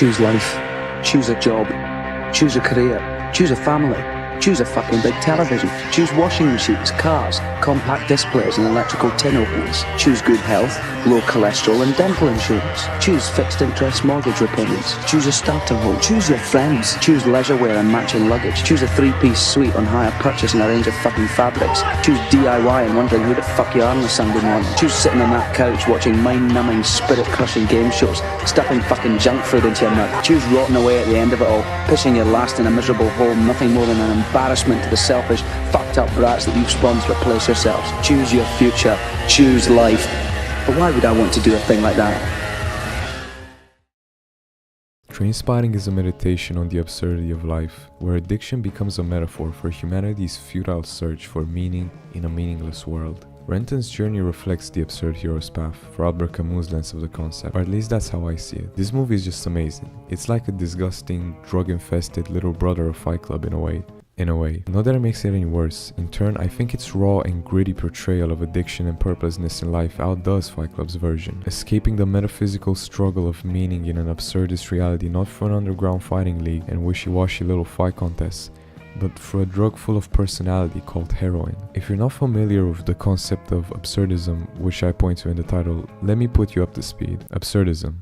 Choose life. Choose a job. Choose a career. Choose a family. Choose a fucking big television. Choose washing machines, cars, compact displays and electrical tin openers. Choose good health, low cholesterol and dental insurance. Choose fixed interest mortgage repayments. Choose a starter home. Choose your friends. Choose leisure wear and matching luggage. Choose a 3-piece suite on hire purchase and a range of fucking fabrics. Choose DIY and wondering who the fuck you are on a Sunday morning. Choose sitting on that couch watching mind-numbing, spirit-crushing game shows, stuffing fucking junk food into your mouth. Choose rotting away at the end of it all, pissing your last in a miserable home, nothing more than an embarrassment to the selfish, fucked up brats that you've spawned to replace yourselves. Choose your future. Choose life. But why would I want to do a thing like that? Trainspotting is a meditation on the absurdity of life, where addiction becomes a metaphor for humanity's futile search for meaning in a meaningless world. Renton's journey reflects the absurd hero's path, for Albert Camus' lens of the concept, or at least that's how I see it. This movie is just amazing. It's like a disgusting, drug-infested little brother of Fight Club in a way. Not that it makes it any worse. In turn, I think its raw and gritty portrayal of addiction and purposelessness in life outdoes Fight Club's version, escaping the metaphysical struggle of meaning in an absurdist reality not through an underground fighting league and wishy-washy little fight contests, but through a drug full of personality called heroin. If you're not familiar with the concept of absurdism, which I point to in the title, let me put you up to speed. Absurdism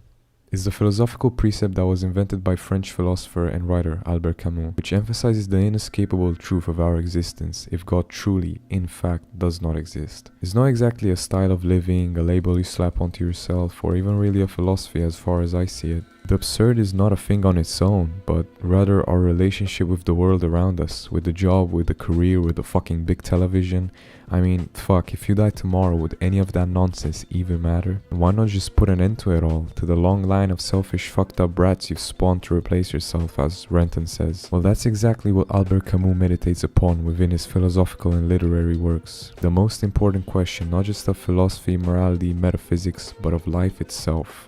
is the philosophical precept that was invented by French philosopher and writer Albert Camus, which emphasizes the inescapable truth of our existence if God truly, in fact, does not exist. It's not exactly a style of living, a label you slap onto yourself, or even really a philosophy as far as I see it. The absurd is not a thing on its own, but rather our relationship with the world around us, with the job, with the career, with the fucking big television. I mean, fuck, if you die tomorrow, would any of that nonsense even matter? Why not just put an end to it all, to the long line of selfish fucked up brats you've spawned to replace yourself, as Renton says? Well, that's exactly what Albert Camus meditates upon within his philosophical and literary works. The most important question, not just of philosophy, morality, metaphysics, but of life itself.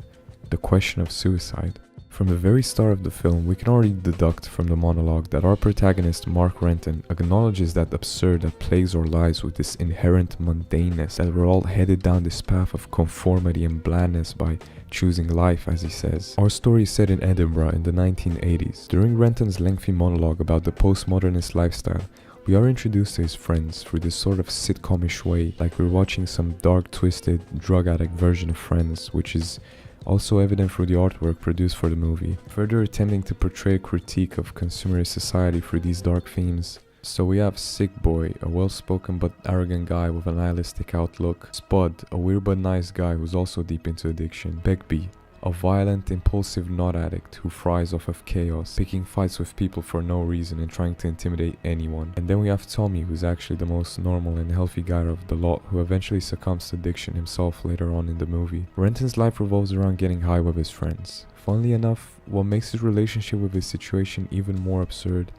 The question of suicide. From the very start of the film, we can already deduct from the monologue that our protagonist, Mark Renton, acknowledges that absurd that plagues our lives with this inherent mundaneness, that we're all headed down this path of conformity and blandness by choosing life, as he says. Our story is set in Edinburgh in the 1980s. During Renton's lengthy monologue about the postmodernist lifestyle, we are introduced to his friends through this sort of sitcomish way, like we're watching some dark, twisted, drug addict version of Friends, which is also evident through the artwork produced for the movie, further attempting to portray a critique of consumerist society through these dark themes. So we have Sick Boy, a well-spoken but arrogant guy with a nihilistic outlook; Spud, a weird but nice guy who's also deep into addiction; Begbie, a violent, impulsive nut addict who thrives off of chaos, picking fights with people for no reason and trying to intimidate anyone. And then we have Tommy, who's actually the most normal and healthy guy of the lot, who eventually succumbs to addiction himself later on in the movie. Renton's life revolves around getting high with his friends. Funnily enough, what makes his relationship with his situation even more absurd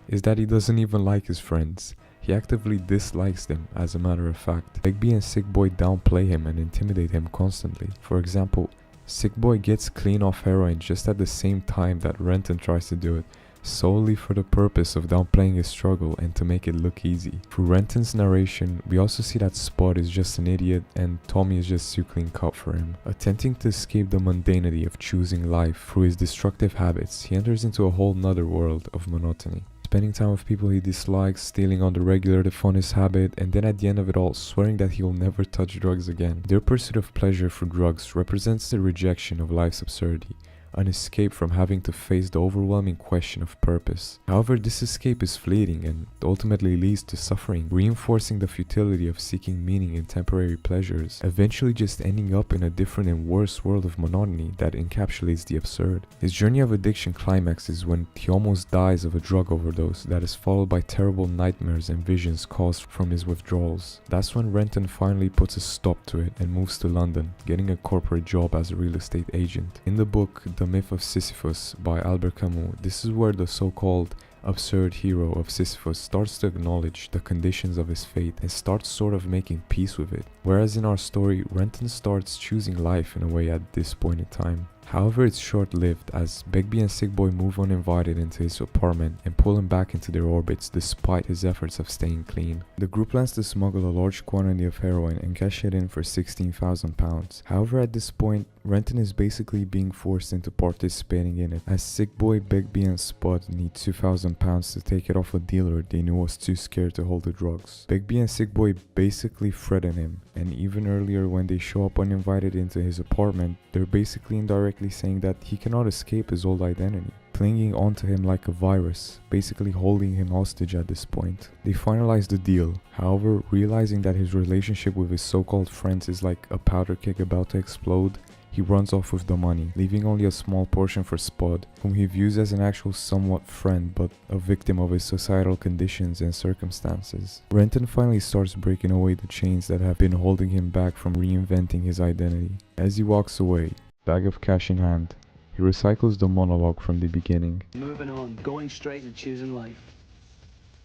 is that he doesn't even like his friends. He actively dislikes them, as a matter of fact. Begbie and Sick Boy downplay him and intimidate him constantly. For example, Sick Boy gets clean off heroin just at the same time that Renton tries to do it, solely for the purpose of downplaying his struggle and to make it look easy. Through Renton's narration, we also see that Spud is just an idiot and Tommy is just too clean cut for him. Attempting to escape the mundanity of choosing life through his destructive habits, he enters into a whole nother world of monotony. Spending time with people he dislikes, stealing on the regular to fund his habit, and then at the end of it all, swearing that he will never touch drugs again. Their pursuit of pleasure through drugs represents the rejection of life's absurdity, an escape from having to face the overwhelming question of purpose. However, this escape is fleeting and ultimately leads to suffering, reinforcing the futility of seeking meaning in temporary pleasures, eventually just ending up in a different and worse world of monotony that encapsulates the absurd. His journey of addiction climaxes when he almost dies of a drug overdose that is followed by terrible nightmares and visions caused from his withdrawals. That's when Renton finally puts a stop to it and moves to London, getting a corporate job as a real estate agent. In the book The Myth of Sisyphus by Albert Camus, this is where the so-called absurd hero of Sisyphus starts to acknowledge the conditions of his fate and starts sort of making peace with it. Whereas in our story, Renton starts choosing life in a way at this point in time. However, it's short-lived as Begbie and Sick Boy move uninvited into his apartment and pull him back into their orbits despite his efforts of staying clean. The group plans to smuggle a large quantity of heroin and cash it in for £16,000. However, at this point, Renton is basically being forced into participating in it, as Sick Boy, Begbie and Spud need £2,000 to take it off a dealer they knew was too scared to hold the drugs. Begbie and Sick Boy basically threaten him, and even earlier when they show up uninvited into his apartment, they're basically indirectly saying that he cannot escape his old identity, clinging onto him like a virus, basically holding him hostage at this point. They finalize the deal, however, realizing that his relationship with his so-called friends is like a powder keg about to explode, he runs off with the money, leaving only a small portion for Spud, whom he views as an actual somewhat friend but a victim of his societal conditions and circumstances. Renton finally starts breaking away the chains that have been holding him back from reinventing his identity. As he walks away, bag of cash in hand, he recycles the monologue from the beginning. Moving on, going straight and choosing life.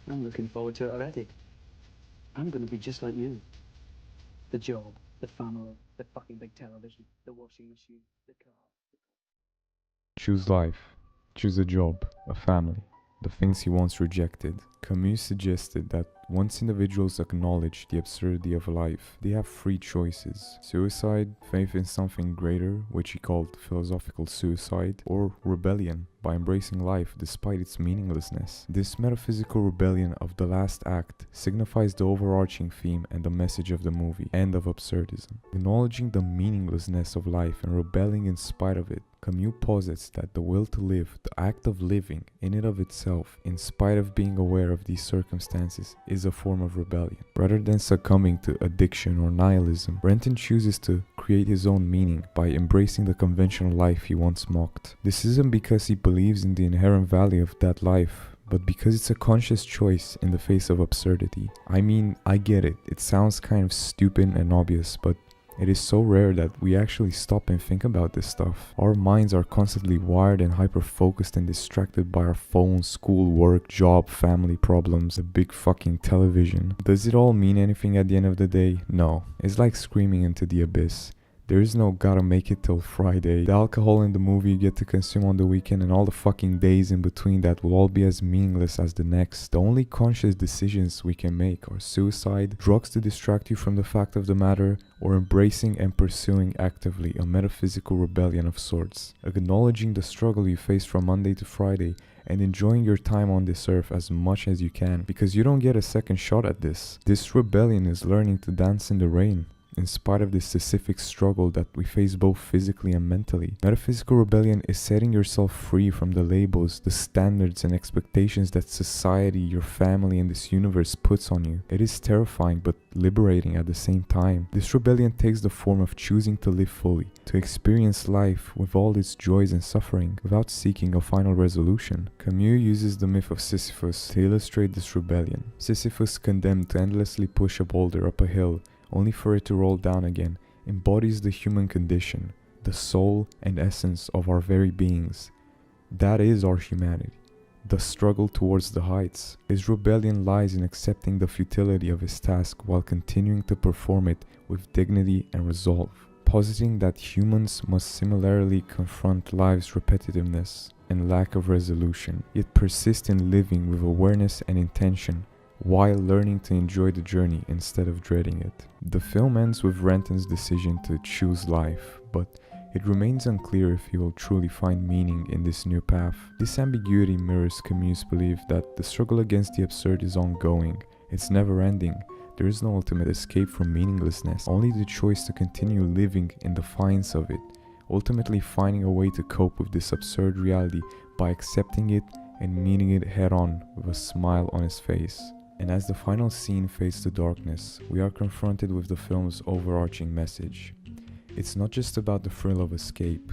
I'm looking forward to it already. I'm gonna be just like you. The job, the family, the fucking big television, the washing machine, the car. Choose life, choose a job, a family, the things he once rejected. Camus suggested that once individuals acknowledge the absurdity of life, they have three choices: suicide, faith in something greater, which he called philosophical suicide, or rebellion, by embracing life despite its meaninglessness. This metaphysical rebellion of the last act signifies the overarching theme and the message of the movie, and of absurdism. Acknowledging the meaninglessness of life and rebelling in spite of it, Camus posits that the will to live, the act of living, in and of itself, in spite of being aware of these circumstances, is a form of rebellion. Rather than succumbing to addiction or nihilism, Renton chooses to create his own meaning by embracing the conventional life he once mocked. This isn't because he believes in the inherent value of that life, but because it's a conscious choice in the face of absurdity. I mean, I get it. It sounds kind of stupid and obvious, but it is so rare that we actually stop and think about this stuff. Our minds are constantly wired and hyper-focused and distracted by our phones, school, work, job, family problems, the big fucking television. Does it all mean anything at the end of the day? No. It's like screaming into the abyss. There is no gotta make it till Friday. The alcohol in the movie you get to consume on the weekend and all the fucking days in between that will all be as meaningless as the next. The only conscious decisions we can make are suicide, drugs to distract you from the fact of the matter, or embracing and pursuing actively a metaphysical rebellion of sorts. Acknowledging the struggle you face from Monday to Friday and enjoying your time on this earth as much as you can, because you don't get a second shot at this. This rebellion is learning to dance in the rain, in spite of the specific struggle that we face both physically and mentally. Metaphysical rebellion is setting yourself free from the labels, the standards and expectations that society, your family and this universe puts on you. It is terrifying but liberating at the same time. This rebellion takes the form of choosing to live fully, to experience life with all its joys and suffering, without seeking a final resolution. Camus uses the myth of Sisyphus to illustrate this rebellion. Sisyphus, condemned to endlessly push a boulder up a hill, only for it to roll down again, embodies the human condition, the soul and essence of our very beings. That is our humanity, the struggle towards the heights. His rebellion lies in accepting the futility of his task while continuing to perform it with dignity and resolve, positing that humans must similarly confront life's repetitiveness and lack of resolution, yet persist in living with awareness and intention, while learning to enjoy the journey instead of dreading it. The film ends with Renton's decision to choose life, but it remains unclear if he will truly find meaning in this new path. This ambiguity mirrors Camus' belief that the struggle against the absurd is ongoing, it's never ending. There is no ultimate escape from meaninglessness, only the choice to continue living in defiance of it, ultimately finding a way to cope with this absurd reality by accepting it and meeting it head on with a smile on his face. And as the final scene fades to darkness, we are confronted with the film's overarching message. It's not just about the thrill of escape,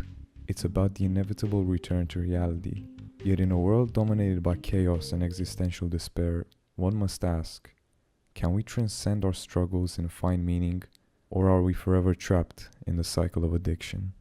it's about the inevitable return to reality. Yet in a world dominated by chaos and existential despair, one must ask, can we transcend our struggles and find meaning, or are we forever trapped in the cycle of addiction?